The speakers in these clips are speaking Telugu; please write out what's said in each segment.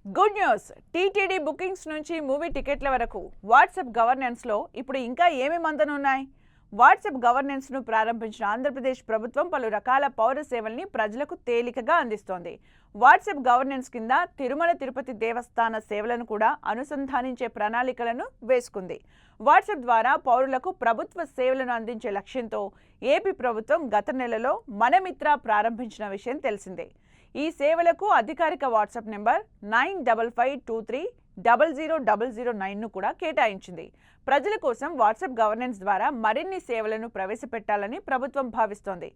Good news. టీటీడీ బుకింగ్స్ నుంచి మూవీ టికెట్ల వరకు వాట్సాప్ గవర్నెన్స్లో ఇప్పుడు ఇంకా ఏమేమి అందనున్నాయి? వాట్సాప్ గవర్నెన్స్ను ప్రారంభించిన ఆంధ్రప్రదేశ్ ప్రభుత్వం పలు రకాల పౌర సేవల్ని ప్రజలకు తేలికగా అందిస్తోంది. వాట్సాప్ గవర్నెన్స్ కింద తిరుమల తిరుపతి దేవస్థాన సేవలను కూడా అనుసంధానించే ప్రణాళికలను వేసుకుంది. వాట్సాప్ ద్వారా పౌరులకు ప్రభుత్వ సేవలను అందించే లక్ష్యంతో ఏపీ ప్రభుత్వం గత నెలలో మనమిత్ర ప్రారంభించిన విషయం తెలిసిందే. ఈ సేవలకు అధికారిక వాట్సాప్ నెంబర్ 9553300009ను కూడా కేటాయించింది. ప్రజల కోసం వాట్సాప్ గవర్నెన్స్ ద్వారా మరిన్ని సేవలను ప్రవేశపెట్టాలని ప్రభుత్వం భావిస్తోంది.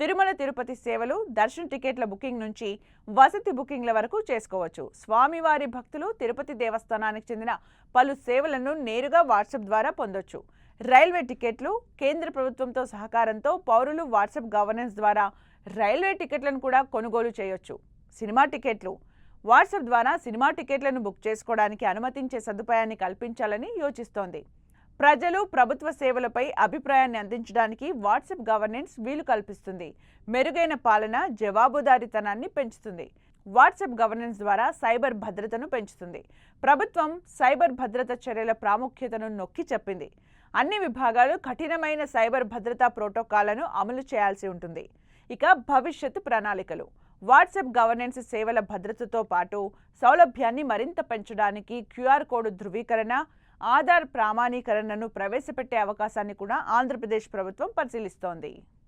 తిరుమల తిరుపతి సేవలు, దర్శన టికెట్ల బుకింగ్ నుంచి వసతి బుకింగ్ల వరకు చేసుకోవచ్చు. స్వామివారి భక్తులు తిరుపతి దేవస్థానానికి చెందిన పలు సేవలను నేరుగా వాట్సాప్ ద్వారా పొందొచ్చు. రైల్వే టికెట్లు, కేంద్ర ప్రభుత్వంతో సహకారంతో పౌరులు వాట్సాప్ గవర్నెన్స్ ద్వారా రైల్వే టికెట్లను కూడా కొనుగోలు చేయొచ్చు. సినిమా టికెట్లు, వాట్సాప్ ద్వారా సినిమా టికెట్లను బుక్ చేసుకోవడానికి అనుమతించే సదుపాయాన్ని కల్పించాలని యోచిస్తోంది. ప్రజలు ప్రభుత్వ సేవలపై అభిప్రాయాన్ని అందించడానికి వాట్సాప్ గవర్నెన్స్ వీలు కల్పిస్తుంది. మెరుగైన పాలన, జవాబుదారీతనాన్ని పెంచుతుంది. వాట్సాప్ గవర్నెన్స్ ద్వారా సైబర్ భద్రతను పెంచుతుంది. ప్రభుత్వం సైబర్ భద్రత చర్యల ప్రాముఖ్యతను నొక్కి చెప్పింది. అన్ని విభాగాలు కఠినమైన సైబర్ భద్రతా ప్రోటోకాల్లను అమలు చేయాల్సి ఉంటుంది. ఇక భవిష్యత్తు ప్రణాళికలు. వాట్సాప్ గవర్నెన్స్ సేవల భద్రతతో పాటు సౌలభ్యాన్ని మరింత పెంచడానికి క్యూఆర్ కోడ్ ధృవీకరణ, ఆధార్ ప్రామాణీకరణను ప్రవేశపెట్టే అవకాశాన్ని కూడా ఆంధ్రప్రదేశ్ ప్రభుత్వం పరిశీలిస్తోంది.